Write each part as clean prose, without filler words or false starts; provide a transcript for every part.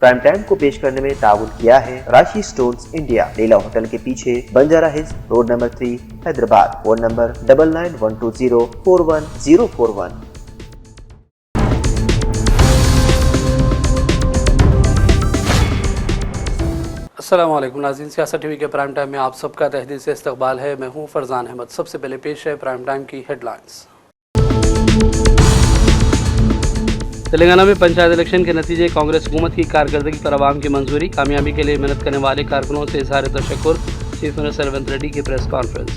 Prime time को पेश करने में ताउन किया है राशि स्टोन्स इंडिया, लीला होटल के पीछे, Banjara hills, road number 3, Hyderabad. Phone number 9912041041। अस्सलाम वालेकुम नाज़रीन, सियासत टीवी के प्राइम टाइम में आप सबका तहदील से इस्तकबाल है। मैं हूं फरजान अहमद। सबसे पहले पेश है प्राइम टाइम की हेडलाइंस। तेलंगाना में पंचायत इलेक्शन के नतीजे, कांग्रेस हुकूमत की कारकर्दगी पर आवाम की मंजूरी, कामयाबी के लिए मेहनत करने वाले कारकुनों से इजहार तशक्कुर, चीफ मिनिस्टर रेवंत रेड्डी की प्रेस कॉन्फ्रेंस।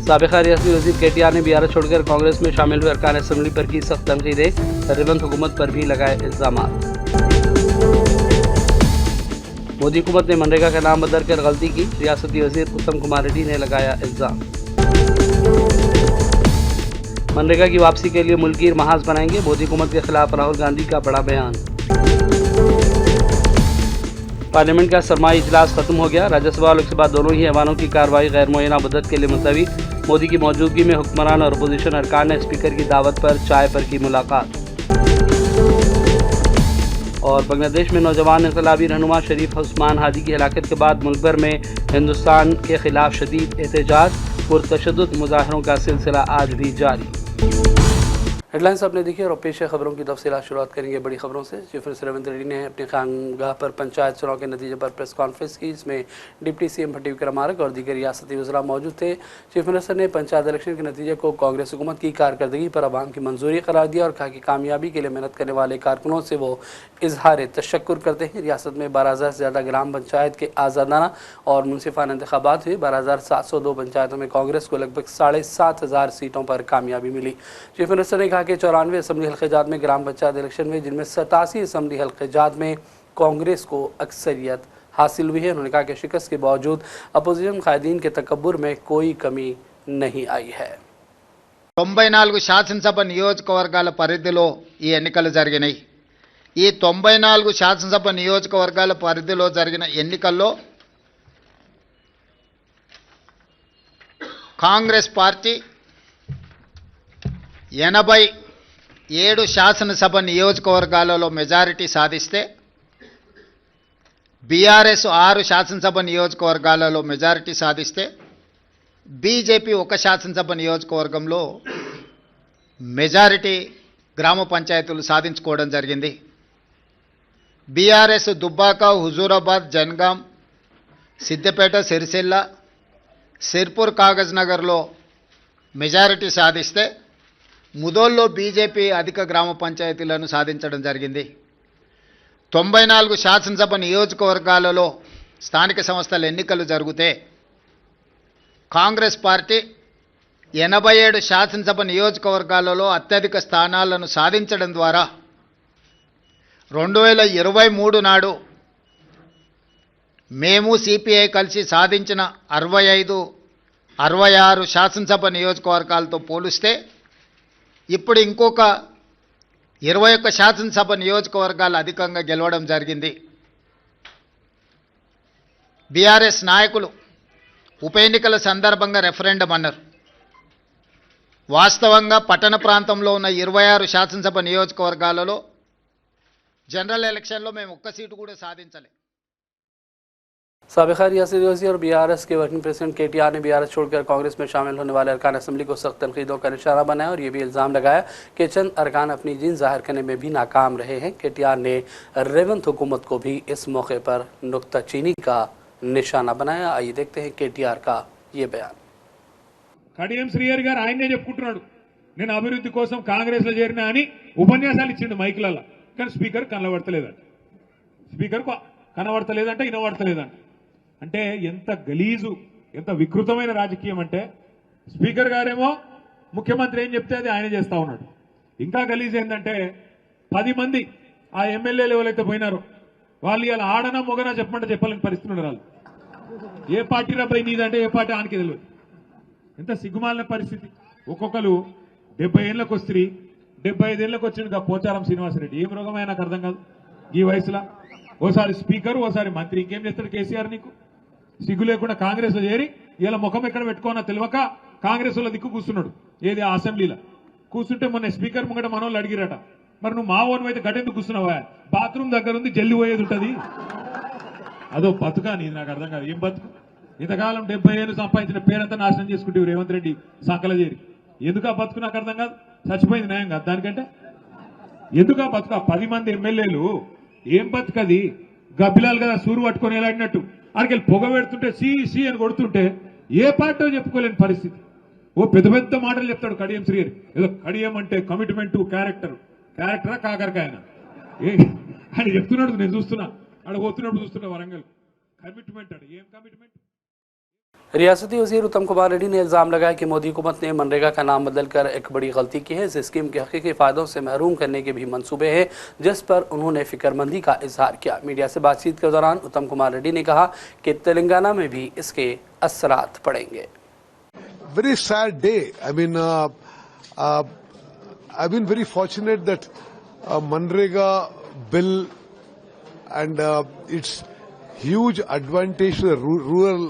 साबिक़ा रियासती वज़ीर KTR ने BRS छोड़कर कांग्रेस में शामिल हुए अरकान असम्बली पर की सख्त तनकीदें, रेवंत हुकूमत पर भी लगाए इल्ज़ामात। मोदी हुकूमत ने मनरेगा का नाम बदल कर गलती की, रियासती वज़ीर उत्तम कुमार रेड्डी ने लगाया इल्ज़ाम। मनरेगा की वापसी के लिए मुल्की महाज बनाएंगे, मोदी हुकूमत के खिलाफ राहुल गांधी का बड़ा बयान। पार्लियामेंट का सरमाई इजलास खत्म हो गया, राज्यसभा और लोकसभा दोनों ही ऐवानों की कार्रवाई गैर मुअय्यना मुद्दत के लिए मुलतवी। मोदी की मौजूदगी में हुक्मरान और अपोजिशन अरकान ने स्पीकर की दावत पर चाय पर की मुलाकात। और बांग्लादेश में नौजवान इनकलाबी रहनुमा शरीफ उस्मान हादी की हलाकत के बाद मुल्क भर में हिंदुस्तान के खिलाफ शदीद एहतजाज, पुरतशद्दुद मुजाहरों का सिलसिला आज भी जारी। हेडलाइंस आपने देखी और पेश है खबरों की तफसीलात। शुरुआत करेंगे बड़ी खबरों से। चीफ मिनिस्टर रेवंत रेड्डी ने अपने खानगाह पर पंचायत चुनाव के नतीजे पर प्रेस कॉन्फ्रेंस की। इसमें डिप्टी CM भट्टी विक्रमारक और दीगर रियासती वज़रा मौजूद थे। चीफ मिनिस्टर ने पंचायत इलेक्शन के नतीजे को कांग्रेस हुकूमत की कारकर्दगी पर आवाम की मंजूरी करार दिया और कहा कि कामयाबी के लिए मेहनत करने वाले कारकुनों से वो इजहार तशक्कुर करते हैं। रियासत में 12,000 से ज़्यादा ग्राम पंचायत के आज़ादाना और मुनसिफाना इंतखाबात हुए। 12,702 पंचायतों में कांग्रेस को लगभग 7,500 सीटों पर कामयाबी मिली। चीफ मिनिस्टर ने कहा कि 94 असम्बली हल्क़ात में ग्राम पंचायत इलेक्शन में, जिनमें 87 असम्बली हल्क़ात में कांग्रेस को अक्सरियत हासिल हुई है। उन्होंने कहा कि शिकस्त के बावजूद अपोजिशन कायदीन के तकब्बुर में कोई कमी नहीं आई है। 94 శాసనసభ నియోజకవర్గాల పరిధిలో ఈ ఎన్నికలు జరిగినాయి। ఈ 94 శాసనసభ నియోజకవర్గాల పరిధిలో జరిగిన ఎన్నికల్లో కాంగ్రెస్ పార్టీ 87 శాసనసభ నియోజకవర్గాలలో మెజారిటీ సాధిస్తే, BRS 6 శాసనసభ నియోజకవర్గాలలో మెజారిటీ సాధిస్తే, బీజేపీ 1 శాసనసభ నియోజకవర్గంలో మెజారిటీ గ్రామ పంచాయతీలు సాధించుకోవడం జరిగింది। BRS దుబ్బాక, హుజూరాబాద్, జనగాం, సిద్దిపేట, సిరిసిల్ల, సిర్పూర్, కాగజ్ నగర్లో మెజారిటీ సాధిస్తే, ముదోల్లో బీజేపీ అధిక గ్రామ పంచాయతీలను సాధించడం జరిగింది। 94 శాసనసభ నియోజకవర్గాలలో స్థానిక సంస్థల ఎన్నికలు జరిగితే కాంగ్రెస్ పార్టీ 87 శాసనసభ నియోజకవర్గాలలో అత్యధిక స్థానాలను సాధించడం ద్వారా 2023 నాడు మేము CPI కలిసి సాధించిన 65-66 శాసనసభ నియోజకవర్గాలతో పోలిస్తే ఇప్పుడు ఇంకొక 21 శాసనసభ నియోజకవర్గాలు అధికంగా గెలవడం జరిగింది। BRS నాయకులు ఉప ఎన్నికల సందర్భంగా రెఫరెండం అన్నారు। వాస్తవంగా పట్టణ ప్రాంతంలో ఉన్న 26 శాసనసభ నియోజకవర్గాలలో जनरल इलेक्शन में ఒక్క సీటు కూడా సాధించలేదు। साबिक़ा रियासती वज़ीर और BRS के वर्किंग प्रेसिडेंट KTR ने BRS छोड़कर कांग्रेस में शामिल होने वाले अरकान असम्बली को सख्त तनकीदों का निशाना बनाया और ये भी इल्ज़ाम लगाया कि चंद अरकान अपनी जीन ज़ाहिर करने में भी नाकाम रहे हैं। KTR ने रेवंत हुकूमत को भी इस मौके पर नुक्ताचीनी का निशाना बनाया। आइए देखते हैं KTR का ये बयान। కడియం శ్రీహరి గారు ఆయనే చెప్పుకుంటున్నాడు, నేను అభివృద్ధి కోసం కాంగ్రెస్ లో చేరినా అని ఉపన్యాసాలు ఇచ్చిండు మైకులలో, కానీ స్పీకర్ కనబడతలేదంట, స్పీకర్కు కనబడతలేదంట, వినబడతలేదంట। అంటే ఎంత గలీజు, ఎంత వికృతమైన రాజకీయం అంటే, స్పీకర్ గారేమో ముఖ్యమంత్రి ఏం చెప్తే అది ఆయన చేస్తా ఉన్నాడు। ఇంకా గలీజ్ ఏంటంటే 10 మంది ఆ ఎమ్మెల్యేలు ఎవరైతే పోయినారో వాళ్ళు ఇలా ఆడనా మొగనా చెప్పమంటే చెప్పాలని పరిస్థితి ఉన్నారు। వాళ్ళు ఏ పార్టీ రాబోయి నీదంటే ఏ పార్టీ ఆనికి తెలియదు। ఎంత సిగ్గుమాలిన పరిస్థితి। ఒక్కొక్కరు 70 ఏళ్ళకి వస్తుంది, 75 ఏళ్ళకి వచ్చింది పోచారం శ్రీనివాసరెడ్డి, ఏం రోగమైన నాకు అర్థం కాదు ఈ వయసులో। ఓసారి స్పీకర్, ఓసారి మంత్రి, ఇంకేం చేస్తాడు కేసీఆర్? నీకు సిగ్గు లేకుండా కాంగ్రెస్ లో చేరి ఇలా ముఖం ఎక్కడ పెట్టుకోనా తెలియక కాంగ్రెస్ లో దిక్కు కూర్చున్నాడు। ఏది అసెంబ్లీలో కూర్చుంటే మొన్న స్పీకర్ ముంగట మనోళ్ళు అడిగిరట, మరి నువ్వు మా ఓన్ అయితే గట్టెందుకు కూర్చున్నావా? బాత్రూమ్ దగ్గర ఉంది, జల్లి పోయేది ఉంటుంది. అదో బతుకా నీది? నాకు అర్థం కాదు. ఏం బతుకు? ఇంతకాలం 70 ఏళ్ళు సంపాదించిన పేరంతా నాశనం చేసుకుంటే రేవంత్ రెడ్డి సంకల చేరి ఎందుకు ఆ బతుకు? నాకు అర్థం కాదు. చచ్చిపోయింది న్యాయం కాదు దానికంటే? ఎందుకు ఆ బతుకు? 10 మంది ఎమ్మెల్యేలు ఏం బతుకది? గబ్బిలాలు కదా సూరు పట్టుకొని ఎలాడినట్టు అక్కడికి పొగ పెడుతుంటే సి అని కొడుతుంటే ఏ పార్టీ చెప్పుకోలేని పరిస్థితి. ఓ పెద్ద పెద్ద మాటలు చెప్తాడు కడియం శ్రీహరి. ఏదో కడియం అంటే కమిట్మెంట్, క్యారెక్టరా కాకరకాయన అని చెప్తున్నాడు. నేను చూస్తున్నా, ఆడ పోతున్నప్పుడు చూస్తున్నా వరంగల్. కమిట్మెంట్ అంటే ఏం కమిట్మెంట్? रियासती वज़ीर उत्तम कुमार रेड्डी ने इल्ज़ाम लगाया कि मोदी हुकूमत ने मनरेगा का नाम बदलकर एक बड़ी गलती की है। इस स्कीम के हकीकी फ़ायदों से महरूम करने के भी मंसूबे हैं, जिस पर उन्होंने फिक्रमंदी का इजहार किया। मीडिया से बातचीत के दौरान उत्तम कुमार रेड्डी ने कहा कि तेलंगाना में भी इसके असरात पड़ेंगे। Very sad day. I mean, I've been very fortunate that Manrega bill and its huge advantage to the rural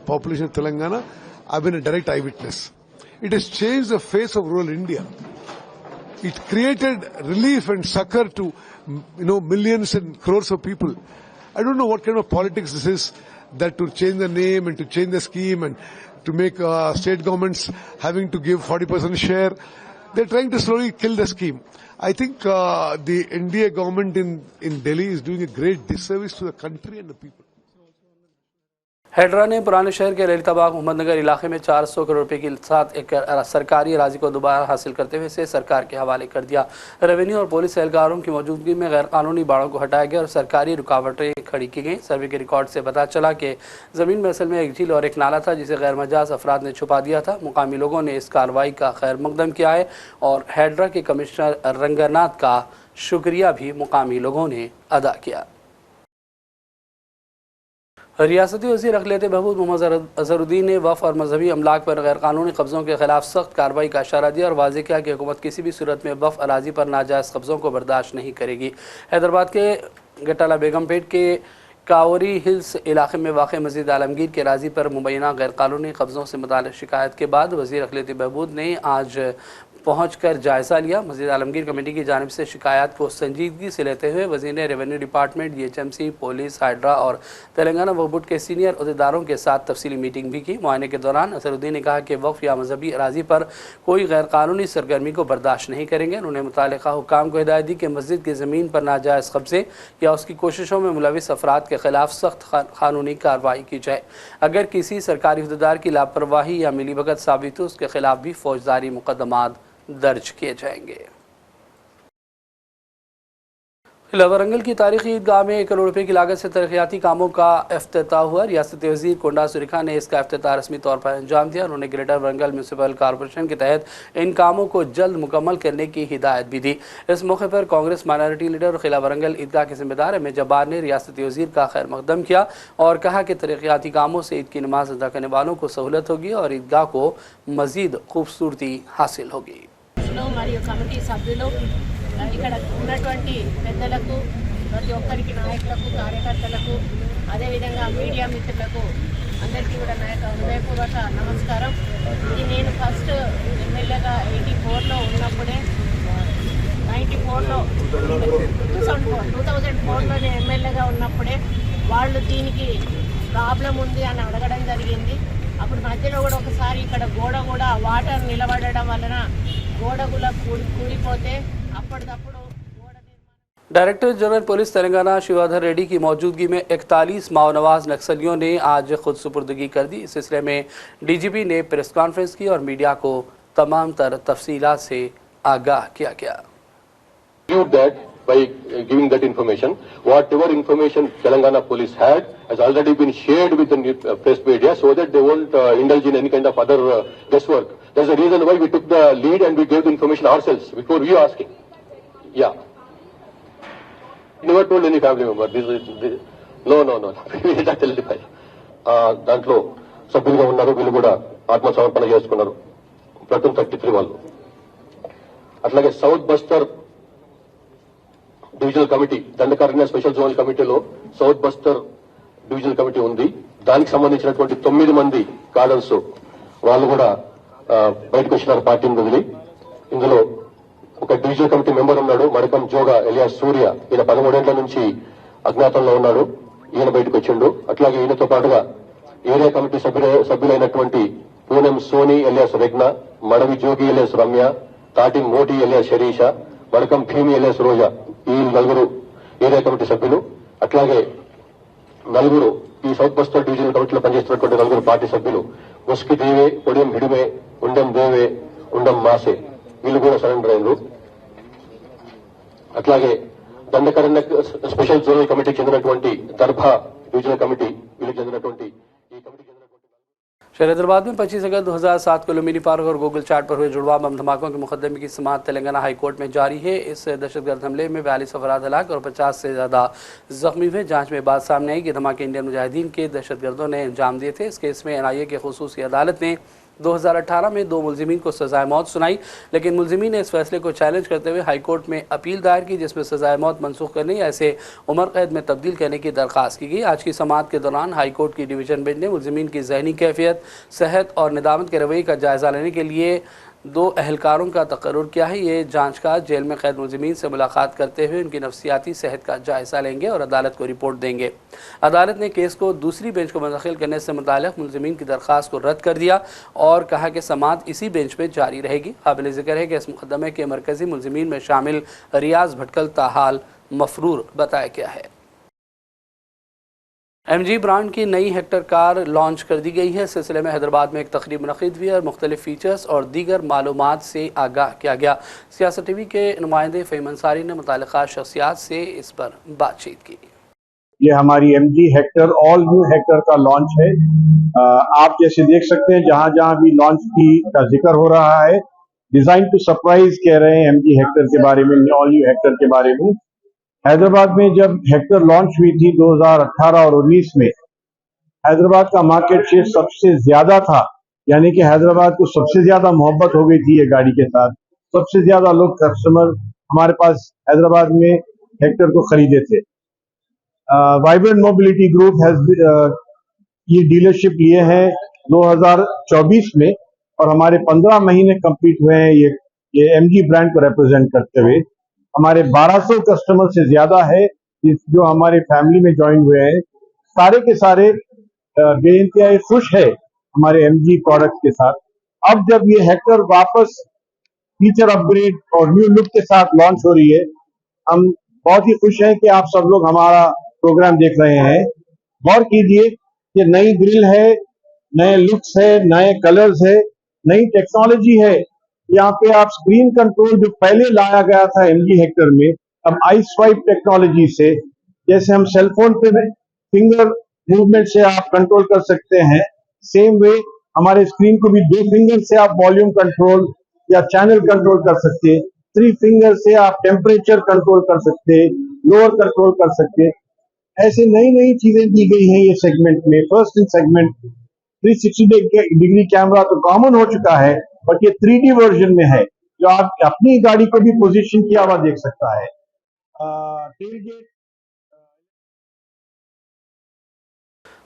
population of Telangana, I've been a direct eyewitness. It has changed the face of rural India. It created relief and succor to, millions and crores of people. I don't know what kind of politics this is, that to change the name and to change the scheme and to make state governments having to give 40% share. They're trying to slowly kill the scheme. I think the NDA government in Delhi is doing a great disservice to the country and the people. हैड्रा ने पुराने शहर के ललिताबाग मोहम्मदनगर इलाके में 400 करोड़ रुपए के साथ एक सरकारी अराजी को दोबारा हासिल करते हुए इसे सरकार के हवाले कर दिया। रेवेन्यू और पुलिस एहलकारों की मौजूदगी में गैर कानूनी बाड़ों को हटाया गया और सरकारी रुकावटें खड़ी की गई। सर्वे के रिकॉर्ड से पता चला कि ज़मीन में असल में एक झील और एक नाला था, जिसे गैर मजाज अफराद ने छुपा दिया था। मुकामी लोगों ने इस कार्रवाई का खैर मकदम किया है और हैड्रा के कमिश्नर रंगनाथ का शुक्रिया भी मुकामी लोगों ने अदा किया। रियासती वज़ीर अक़लियत बहबूद मोहम्मद अज़हरुद्दीन ने वफ़ और मजहबी अमलाक पर गैर कानूनी कब्ज़ों के खिलाफ सख्त कार्रवाई का इशारा दिया और वाज़ेह किया कि हुकूमत किसी भी सूरत में वफ़ अराज़ी पर नाजायज़ कब्ज़ों को बर्दाश्त नहीं करेगी। हैदराबाद के गटाला बेगमपेट के कावरी हिल्स इलाके में वाक़ मस्जिद आलमगीर के अराज़ी पर मुबैना गैर कानूनी कब्ज़ों से मुताल्लिक़ शिकायत के बाद वज़ीर अक़लियत बहबूद ने आज पहुंचकर जायज़ा लिया। मस्जिद आलमगीर कमेटी की जानिब से शिकायत को संजीदगी से लेते हुए वज़ीर ने revenue department, DHMC, police, hydra और तेलंगाना वक्फ बोर्ड के सीनियर अहदेदारों के साथ तफसीली मीटिंग भी की। मुआयने के दौरान अज़हरुद्दीन ने कहा कि वक्फ या मजहबी अराज़ी पर कोई गैर कानूनी सरगर्मी को बर्दाश्त नहीं करेंगे। उन्होंने मुताल्लिक़ा हुक्काम को हिदायत दी कि मस्जिद की ज़मीन पर नाजायज़ कब्ज़े या उसकी कोशिशों में मुलविस अफराद के खिलाफ सख्त कानूनी कार्रवाई की जाए। अगर किसी सरकारी अहदेदार की लापरवाही या मिलीभगत साबित हो, उसके खिलाफ भी फौजदारी मुकदमात दर्ज किए जाएंगे। वरंगल की तारीखी ईदगाह में 1 करोड़ रुपए की लागत से तरक्याती कामों का इफ्तिताह हुआ। रियासती वज़ीर कोंडा सुरेखा ने इसका इफ्तिताह रस्मी तौर पर अंजाम दिया। उन्होंने ग्रेटर वरंगल म्यूनसिपल कॉरपोरेशन के तहत इन कामों को जल्द मुकम्मल करने की हिदायत भी दी। इस मौके पर कांग्रेस माइनॉरिटी लीडर और खिला वरंगल ईदगाह के जिम्मेदार एम जब्बार ने रियासती वज़ीर का खैर मकदम किया और कहा कि तरक्याती कामों से ईद की नमाज अदा करने वालों को सहूलत होगी और ईदगाह को मज़ीद खूबसूरती हासिल होगी। మరియు కమిటీ సభ్యులు ఇక్కడ ఉన్నటువంటి పెద్దలకు ప్రతి ఒక్కరికి నాయకులకు కార్యకర్తలకు అదేవిధంగా మీడియా మిత్రులకు అందరికీ కూడా నా యొక్క హృదయపూర్వక నమస్కారం। ఇది నేను ఫస్ట్ ఎమ్మెల్యేగా 84లో ఉన్నప్పుడే 2004లో నేను ఎమ్మెల్యేగా ఉన్నప్పుడే వాళ్ళు దీనికి ప్రాబ్లం ఉంది అని అడగడం జరిగింది। అప్పుడు మధ్యలో కూడా ఒకసారి ఇక్కడ గోడ కూడా వాటర్ నిలబడడం వలన గోడ కూడా కూలిపోతే అప్పటికప్పుడు director general police Telangana Shivadhar Reddy की मौजूदगी में 41 माओनवाज नक्सलियों ने आज खुद सुपुर्दगी कर दी। इस सिलसिले में DGP ने प्रेस कॉन्फ्रेंस की और मीडिया को तमाम तर तफसीलात से आगाह किया गया। By giving that information, whatever information Telangana police had has already been shared with the press media so that they won't indulge in any kind of other guesswork. That's the reason why we took the lead and we gave the information ourselves before we asking. Yeah. Never told any family member. No. We did not tell anybody. దాంట్లో సభ్యులుగా ఉన్నారు, వీళ్ళు కూడా ఆత్మసమర్పణ చేసుకున్నారు platoon 33 వాళ్ళు. అట్లాగే south Bastar divisional committee, Dandakaranya special zonal కమిటీలో south Bastar divisional committee ఉంది. దానికి సంబంధించినటువంటి 9 మంది కాడర్స్ వాళ్ళు కూడా బయటకు వచ్చినారు పార్టీని వదిలి. ఇందులో ఒక డివిజనల్ కమిటీ మెంబర్ ఉన్నాడు మడకం జోగా ఎలియాస్ సూర్య. ఈయన 13 ఏళ్ల నుంచి అజ్ఞాతంలో ఉన్నాడు. ఈయన బయటకు వచ్చిండు. అట్లాగే ఈయనతో పాటుగా ఏరియా కమిటీ సభ్యులైనటువంటి Poonam Soni alias Regna, Madavi Jogi alias Ramya, Tati Moti alias శరీష, Madakam భీమి alias రోజా, ఈ 4 ఏరియా కమిటీ సభ్యులు. అట్లాగే 4 ఈ సౌత్ బస్తర్ డివిజనల్ కమిటీలో పనిచేస్తున్నటువంటి 4 పార్టీ సభ్యులు ముస్కి దేవే, ఒడియం హిడుమే, ఉండం దేవే, ఉండం మాసే, వీళ్ళు కూడా సరెండర్ అయ్యారు. అట్లాగే దండకరణ్య స్పెషల్ జోనల్ కమిటీకి చెందినటువంటి దర్భా డివిజనల్ కమిటీ వీళ్ళకి చెందినటువంటి ఈ కమిటీకి शहर हैदराबाद में 25 अगस्त 2007 को लुम्बिनी पार्क और गूगल चाट पर हुए जुड़वा बम धमाकों के मुकदमे की समाअत तेलंगाना हाई कोर्ट में जारी है। इस दहशतगर्द हमले में 42 अफराद हलाक और 50 से ज़्यादा जख्मी हुए। जांच में बात सामने आई कि धमाके इंडियन मुजाहिदीन के दहशतगर्दों ने अंजाम दिए थे। इस केस में NIA की खुसूसी अदालत ने 2018 में 2 मुलजिमीन को सजाए मौत सुनाई, लेकिन मुलजिमीन ने इस फैसले को चैलेंज करते हुए हाई कोर्ट में अपील दायर की, जिसमें सजाए मौत मनसूख करने या इसे उम्र कैद में तब्दील करने की दरख्वास्त की गई। आज की समाअत के दौरान हाई कोर्ट की डिवीजन बेंच ने मुलजिमीन की जहनी कैफियत, सेहत और निदामत के रवैये का जायजा लेने के लिए 2 एहलकारों का तकर्रुर किया है। ये जांचकार जेल में कैद मुलजिमीन से मुलाकात करते हुए उनकी नफ्सियाती सेहत का जायजा लेंगे और अदालत को रिपोर्ट देंगे। अदालत ने केस को दूसरी बेंच को मुंतकिल करने से मुताल्लिक़ मुलजिमीन की दरख्वास्त को रद्द कर दिया और कहा कि समाअत इसी बेंच पर जारी रहेगी। काबिल ज़िक्र है कि इस मुकदमे के मरकज़ी मुलजिमीन में शामिल रियाज भटकल ताहाल मफरूर बताया गया है। MG ब्रांड की नई हेक्टर कार लॉन्च कर दी गई है। इस सिलसिले में हैदराबाद में एक तकरीब मुनक़िद हुई और मुख्तलिफ फ़ीचर्स और दीगर मालूमात से आगाह किया गया। सियासत TV के नुमाइंदे फ़हीम अंसारी ने मुताल्लिक़ा शख्सियात से इस पर बातचीत की। ये हमारी MG Hector all new Hector का लॉन्च है। आप जैसे देख सकते हैं जहां जहां भी लॉन्च का जिक्र हो रहा है, डिजाइन टू सरप्राइज कह रहे हैं MG हेक्टर के बारे में, ऑल न्यू हेक्टर के बारे में। हैदराबाद में जब हेक्टर लॉन्च हुई थी 2018 और 19 में, हैदराबाद का मार्केट शेयर सबसे ज्यादा था, यानी कि हैदराबाद को सबसे ज्यादा मोहब्बत हो गई थी ये गाड़ी के साथ। सबसे ज्यादा लोग कस्टमर हमारे पास हैदराबाद में हेक्टर को खरीदे थे। वाइब्रेंट मोबिलिटी ग्रुप ये डीलरशिप लिए हैं 2024 में और हमारे 15 महीने कंप्लीट हुए हैं ये MG ब्रांड को रिप्रेजेंट करते हुए। हमारे 1200 कस्टमर से ज्यादा है जो हमारे फैमिली में ज्वाइन हुए हैं। सारे के सारे बेइंतहा खुश है हमारे MG प्रोडक्ट के साथ। अब जब ये हेक्टर वापस फीचर अपग्रेड और न्यू लुक के साथ लॉन्च हो रही है, हम बहुत ही खुश हैं कि आप सब लोग हमारा प्रोग्राम देख रहे हैं। गौर कीजिए कि नई ग्रिल है, नए लुक्स है, नए कलर्स है, नई टेक्नोलॉजी है। यहाँ पे आप स्क्रीन कंट्रोल जो पहले लाया गया था MG हेक्टर में, अब आई स्वाइप टेक्नोलॉजी से, जैसे हम सेलफोन पे फिंगर मूवमेंट से आप कंट्रोल कर सकते हैं, सेम वे हमारे स्क्रीन को भी 2 फिंगर से आप वॉल्यूम कंट्रोल या चैनल कंट्रोल कर सकते हैं। 3 फिंगर से आप टेम्परेचर कंट्रोल कर सकते हैं, लोअर कंट्रोल कर सकते हैं। ऐसे नई नई चीजें दी गई हैं ये सेगमेंट में। First in segment 360 degree camera तो कॉमन हो चुका है, बट ये 3D वर्जन में है जो आप अपनी गाड़ी को भी पोजीशन किया हुआ देख सकता है।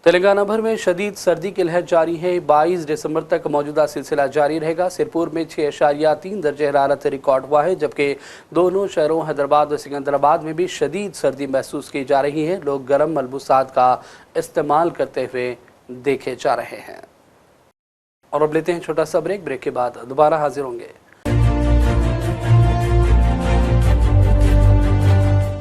तेलंगाना भर में शदीद सर्दी की लहर जारी है। 22 दिसंबर तक मौजूदा सिलसिला जारी रहेगा। सिरपुर में 6.3 दर्जे हरारत रिकॉर्ड हुआ है, जबकि दोनों शहरों हैदराबाद और सिकंदराबाद में भी शदीद सर्दी महसूस की जा रही है। लोग गर्म मलबूसात का इस्तेमाल करते हुए देखे जा रहे हैं। और अब लेते हैं छोटा सा ब्रेक। ब्रेक के बाद दोबारा हाजिर होंगे।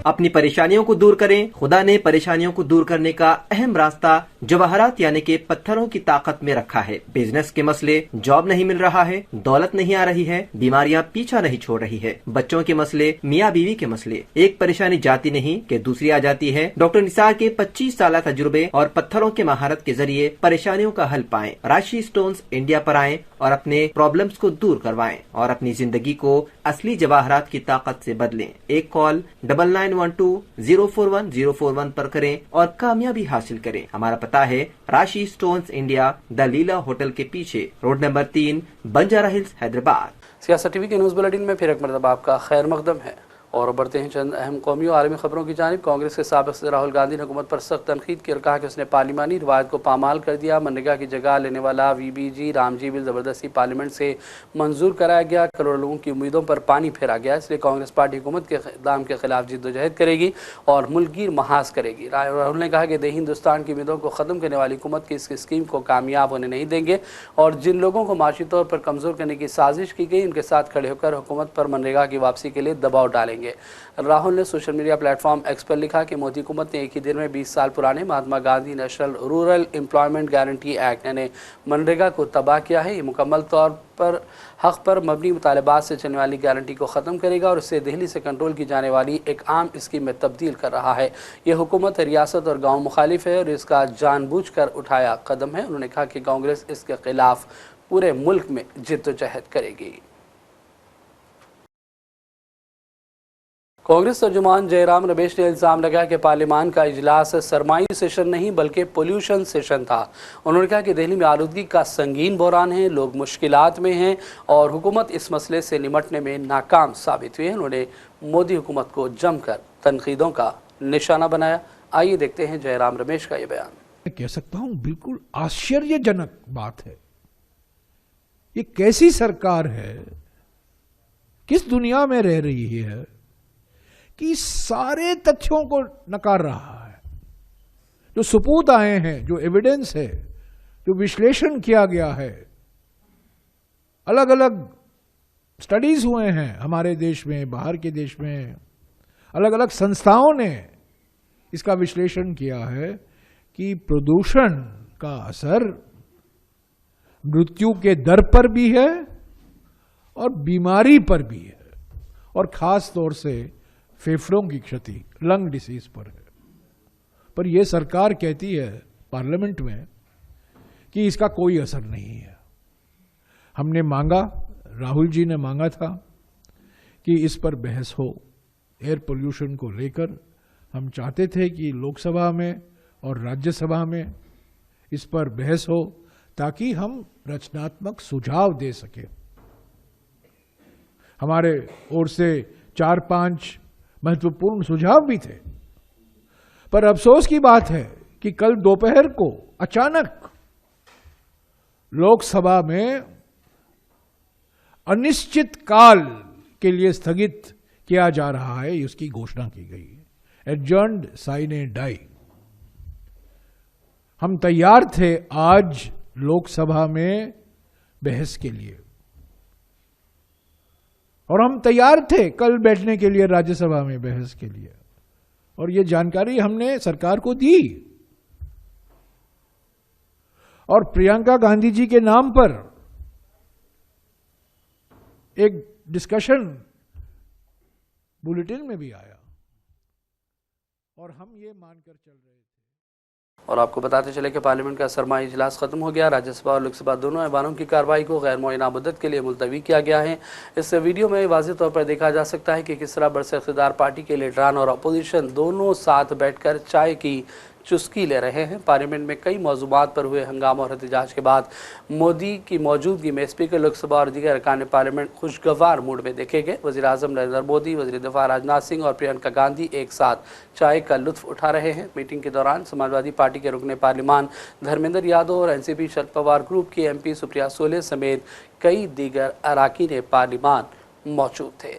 अपनी परेशानियों को दूर करें। खुदा ने परेशानियों को दूर करने का अहम रास्ता जवाहरात यानी कि पत्थरों की ताकत में रखा है। बिजनेस के मसले, जॉब नहीं मिल रहा है, दौलत नहीं आ रही है, बीमारियां पीछा नहीं छोड़ रही है, बच्चों के मसले, मियाँ बीवी के मसले, एक परेशानी जाती नहीं कि दूसरी आ जाती है। डॉक्टर निसार के 25 साल तजुर्बे और पत्थरों के महारत के जरिए परेशानियों का हल पाएं। राशि स्टोन्स इंडिया पर आएं और अपने प्रॉब्लम्स को दूर करवाएं और अपनी जिंदगी को असली जवाहरात की ताकत से बदलें। एक कॉल 9912041041 पर करें और कामयाबी हासिल करें। हमारा पता है राशि stones India, the Leela hotel के पीछे, road number 3, Banjara hills, Hyderabad. सियासत TV के न्यूज बुलेटिन में फिर एक मरतबा आपका खैर मकदम है। और बढ़ते हैं चंद अहम कौमी और आलमी खबरों की जानिब। कांग्रेस के साबिक़ सदर राहुल गांधी ने हुकूमत पर सख्त तनकीद की और कहा कि उसने पार्लिमानी रिवायत को पामाल कर दिया। मनरेगा की जगह लेने वाला VBG रामजी बिल ज़बरदस्ती पार्लियामेंट से मंजूर कराया गया। करोड़ों लोगों की उम्मीदों पर पानी फेरा गया। इसलिए कांग्रेस पार्टी हुकूमत के इक़दाम के खिलाफ जिद्दोजहद करेगी और मुल्कगीर महाज करेगी। राहुल ने कहा कि देही हिंदुस्तान की उम्मीदों को ख़त्म करने वाली हुकूमत की इस स्कीम को कामयाब होने नहीं देंगे और जिन लोगों को माशी तौर पर कमज़ोर करने की साजिश की गई उनके साथ खड़े होकर हुकूमत पर मनरेगा की वापसी के लिए दबाव डालेंगे। राहुल ने सोशल मीडिया प्लेटफॉर्म एक्स पर लिखा कि मोदी हुकूमत ने एक ही दिन में 20 साल पुराने Mahatma Gandhi national rural employment guarantee act यानी मनरेगा को तबाह किया है। ये मुकम्मल तौर पर हक़ पर मबनी मुतालबात से चलने वाली गारंटी को ख़त्म करेगा और इससे दिल्ली से कंट्रोल की जाने वाली एक आम स्कीम में तब्दील कर रहा है। यह हुकूमत रियासत और गाँव मुखालिफ है और इसका जानबूझकर उठाया कदम है। उन्होंने कहा कि कांग्रेस इसके खिलाफ पूरे मुल्क में जिद्दोजहद करेगी। कांग्रेस तर्जुमान जयराम रमेश ने इल्ज़ाम लगाया कि पार्लियामान का इजलास सरमाई सेशन नहीं बल्कि पोल्यूशन सेशन था। उन्होंने कहा कि दिल्ली में आलूदगी का संगीन बहरान है, लोग मुश्किलात में हैं और हुकूमत इस मसले से निपटने में नाकाम साबित हुई है। उन्होंने मोदी हुकूमत को जमकर तनकीदों का निशाना बनाया। आइए देखते हैं जयराम रमेश का ये बयान। मैं कह सकता हूं बिल्कुल आश्चर्यजनक बात है। ये कैसी सरकार है, किस दुनिया में रह रही है कि सारे तथ्यों को नकार रहा है। जो सबूत आए हैं, जो एविडेंस है, जो विश्लेषण किया गया है, अलग अलग स्टडीज हुए हैं हमारे देश में, बाहर के देश में, अलग अलग संस्थाओं ने इसका विश्लेषण किया है कि प्रदूषण का असर मृत्यु के दर पर भी है और बीमारी पर भी है और खास तौर से फेफड़ों की क्षति, लंग डिसीज पर है। पर यह सरकार कहती है पार्लियामेंट में कि इसका कोई असर नहीं है। हमने मांगा, राहुल जी ने मांगा था कि इस पर बहस हो। एयर पोल्यूशन को लेकर हम चाहते थे कि लोकसभा में और राज्यसभा में इस पर बहस हो ताकि हम रचनात्मक सुझाव दे सकें। हमारे ओर से 4-5 महत्वपूर्ण सुझाव भी थे। पर अफसोस की बात है कि कल दोपहर को अचानक लोकसभा में अनिश्चित काल के लिए स्थगित किया जा रहा है, इसकी घोषणा की गई है। Adjourned sine die. हम तैयार थे आज लोकसभा में बहस के लिए और हम तैयार थे कल बैठने के लिए राज्यसभा में बहस के लिए, और ये जानकारी हमने सरकार को दी। और प्रियंका गांधी जी के नाम पर एक डिस्कशन बुलेटिन में भी आया और हम ये मानकर चल रहे थे। और आपको बताते चले कि पार्लियामेंट का सरमाई इजलास खत्म हो गया। राज्यसभा और लोकसभा दोनों ऐवानों की कार्रवाई को गैर मुअय्यना मुद्दत के लिए मुलतवी किया गया है। इस वीडियो में वाज़ेह तौर पर देखा जा सकता है कि किस तरह बरसे-इक़्तिदार पार्टी के लीडरान और अपोजिशन दोनों साथ बैठकर चाय की चुस्की ले रहे हैं। पार्लियामेंट में कई मौज़ूआत पर हुए हंगामा और एहतजाज के बाद मोदी की मौजूदगी में स्पीकर लोकसभा और दीगर अरकान पार्लियामेंट खुशगवार मूड में देखे गए। वज़ीर-ए-आज़म नरेंद्र मोदी, वज़ीर दिफ़ा राजनाथ सिंह और प्रियंका गांधी एक साथ चाय का लुत्फ़ उठा रहे हैं। मीटिंग के दौरान समाजवादी पार्टी के रुकने पार्लियामान धर्मेंद्र यादव और NCP शरद पवार ग्रुप की MP सुप्रिया सोले समेत कई दीगर अरकान पार्लियामान मौजूद थे।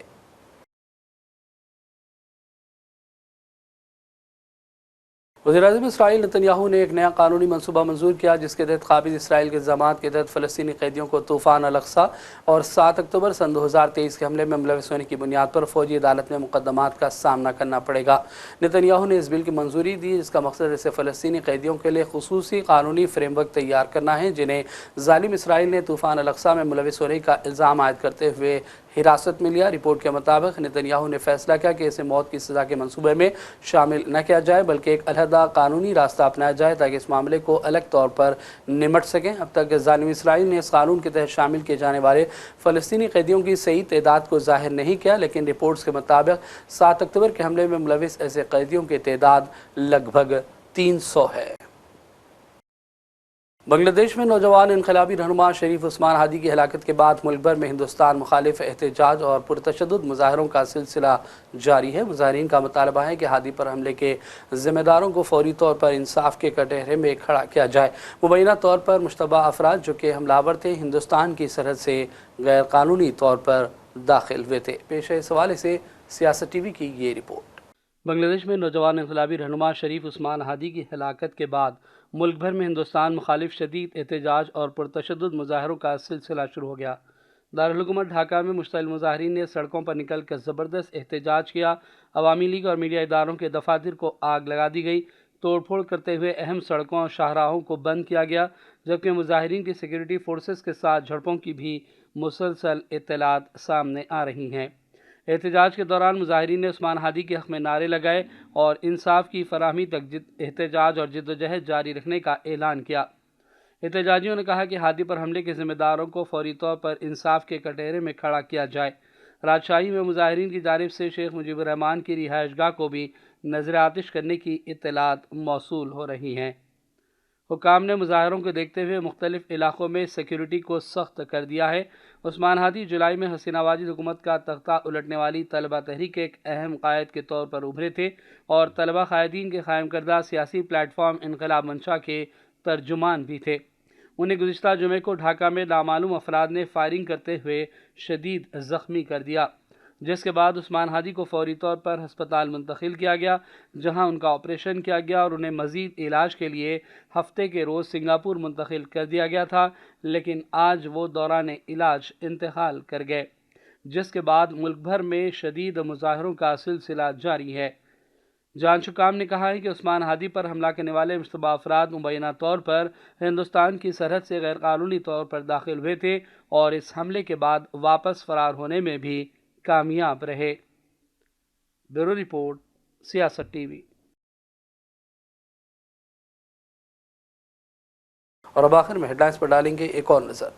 वज़ीर-ए-आज़म इसराइल नेतन्याहू ने एक नया कानूनी मनसूबा मंजूर किया जिसके तहत काबिज़ इसराइल के इल्ज़ामात के तहत फ़लस्तीनी कैदियों को तूफ़ान अल-अक़सा और 7 अक्टूबर सन 2023 के हमले में मुलविस होने की बुनियाद पर फ़ौजी अदालत में मुक़दमात का सामना करना पड़ेगा। नेतन्याहू ने इस बिल की मंजूरी दी जिसका मकसद ऐसे फ़लस्तीनी कैदियों के लिए खुसूसी कानूनी फ्रेमवर्क तैयार करना है जिन्हें ज़ालिम इसराइल ने तूफ़ान अल-अक़सा में मुलविस होने का इल्ज़ाम आयद करते हुए हिरासत में लिया। रिपोर्ट के मुताबिक नेतन्याहू ने फैसला किया कि इसे मौत की सज़ा के मंसूबे में शामिल न किया जाए बल्कि एक अलहदा कानूनी रास्ता अपनाया जाए ताकि इस मामले को अलग तौर पर निमट सकें। अब तक ज़ालिम इसराइल ने इस कानून के तहत शामिल किए जाने वाले फ़लस्तीनी कैदियों की सही तादाद को ज़ाहिर नहीं किया, लेकिन रिपोर्ट्स के मुताबिक 7 अक्टूबर के हमले में मुलविस ऐसे कैदियों की तादाद लगभग 300 है। बांग्लादेश में नौजवान इनकलाबी रहनुमा शरीफ उस्मान हादी की हलाकत के बाद मुल्क भर में हिंदुस्तान मुखालिफ एहतजाज और पुरतशद्दुद मुजाहरों का सिलसिला जारी है। मुजाहरीन का मुतालबा है कि हादी पर हमले के जिम्मेदारों को फौरी तौर पर इंसाफ के कटहरे में खड़ा किया जाए। मुबैना तौर पर मुश्तबा अफराद जो कि हमलावर थे हिंदुस्तान की सरहद से गैर कानूनी तौर पर दाखिल हुए थे। पेश है इस हवाले से सियासत टीवी की ये रिपोर्ट। बांग्लादेश में नौजवान इनकलाबी रहनुमा शरीफ उस्मान हादी की हलाकत के बाद मुल्क भर में हिंदुस्तान मुखालिफ शदीद एहतजाज और पुरतशद्दुद मुजाहरों का सिलसिला शुरू हो गया। दारुल हुकूमत ढाका में मुश्तइल मुजाहरीन ने सड़कों पर निकल कर ज़बरदस्त एहतजाज किया। अवामी लीग और मीडिया इदारों के दफातर को आग लगा दी गई। तोड़फोड़ करते हुए अहम सड़कों और शाहराहों को बंद किया गया, जबकि मुजाहरीन की सिक्योरिटी फोर्सेस के साथ झड़पों की भी मुसलसल इत्तलात सामने आ रही हैं। एहतजाज के दौरान मुजाहिरीन ने उस्मान हादी के हक़ में नारे लगाए और इंसाफ की फराहमी तक एहतजाज और जिद्दोजहद जारी रखने का ऐलान किया। एहतजाजियों ने कहा कि हादी पर हमले के जिम्मेदारों को फौरी तौर पर इंसाफ के कटहरे में खड़ा किया जाए। राजशाही में मुजाहिरीन की जानिब से शेख मुजीबुर रहमान की रिहाइशगाह को भी नजर आतिश करने की इत्तलात मौसूल हो रही हैं। हुकाम ने मुजाहरों को देखते हुए मुख्तलिफ इलाकों में सिक्योरिटी को सख्त कर दिया है। उस्मान हादी जुलाई में हसीना वाजिद हुकूमत का तख्ता उलटने वाली तलबा तहरीक के एक अहम कायद के तौर पर उभरे थे और तलबा कायदीन के कायम करदा सियासी प्लेटफॉर्म इनकलाब मंशा के तर्जुमान भी थे। उन्हें गुज़िश्ता जुमे को ढाका में नामालूम अफराद ने फायरिंग करते हुए शदीद ज़ख्मी कर दिया, जिसके बाद उस्मान हादी को फौरी तौर पर हस्पताल मुंतकिल किया गया, जहां उनका ऑपरेशन किया गया और उन्हें मज़ीद इलाज के लिए हफ्ते के रोज़ सिंगापुर मुंतकिल कर दिया गया था। लेकिन आज वो दौरान इलाज इंतकाल कर गए, जिसके बाद मुल्क भर में शदीद मुजाहरों का सिलसिला जारी है। जान शुकाम ने कहा है कि उस्मान हादी पर हमला करने वाले मुश्तबा अफराद मुबैना तौर पर हिंदुस्तान की सरहद से गैर कानूनी तौर पर दाखिल हुए थे और इस हमले के बाद वापस फरार होने में भी कामयाब रहे। ब्यूरो रिपोर्ट, सियासत टीवी। और अब आखिर में हेडलाइंस पर डालेंगे एक और नज़र।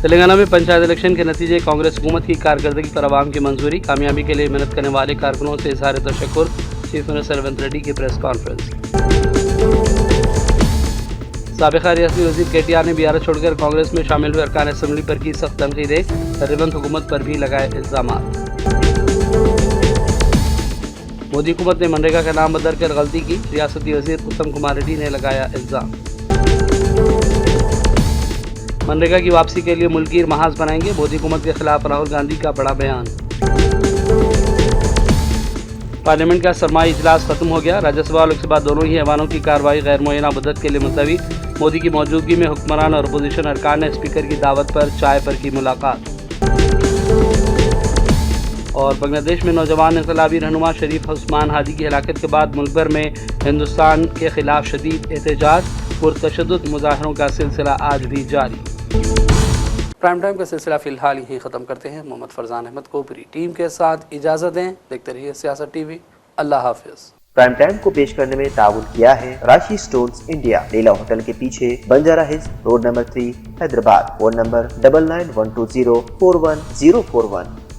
तेलंगाना में पंचायत इलेक्शन के नतीजे, कांग्रेस हुकूमत की कारकर्दगी पर आवाम की मंजूरी, कामयाबी के लिए मेहनत करने वाले कारकुनों से इजहार तशक्कुर, चीफ मिनिस्टर रेवंत रेड्डी की प्रेस कॉन्फ्रेंस। साबिका रियासती वज़ीर केटीआर ने बिहार छोड़कर कांग्रेस में शामिल हुए अरकान असम्बली पर की सख्त तनकीदें, रेवंत हुकूमत पर भी लगाए इल्ज़ामात। मोदी हुकूमत ने मनरेगा का नाम बदल कर गलती की, रियासती वज़ीर उत्तम कुमार रेड्डी ने लगाया इल्ज़ाम। मनरेगा की वापसी के लिए मुल्कीर महाज बनाएंगे, मोदी हुकूमत के खिलाफ राहुल गांधी का बड़ा बयान। पार्लियामेंट का सरमाई इजलास खत्म हो गया, राज्यसभा और लोकसभा दोनों ही ऐवानों की कार्रवाई गैर मुअय्यना मुद्दत के लिए मुलतवी। मोदी की मौजूदगी में हुक्मरान और अपोजिशन अरकान ने स्पीकर की दावत पर चाय पर की मुलाकात। और बांग्लादेश में नौजवान इनकलाबी रहनुमा शरीफ उस्मान हादी की हलाकत के बाद मुल्क भर में हिंदुस्तान के खिलाफ शदीद एहतजाज, पुरतशद्दुद मुजाहरों का सिलसिला आज भी जारी। प्राइम टाइम का सिलसिला फिलहाल यहीं ख़त्म करते हैं। मोहम्मद फरजान अहमद को पूरी टीम के साथ इजाज़त दें। देखते रहिए सियासत टीवी। अल्लाह हाफिज़। प्राइम टाइम को पेश करने में ताउन किया है राशि स्टोन्स इंडिया, लीला होटल के पीछे, Banjara hills, road number 3, Hyderabad. Phone number 9912041041।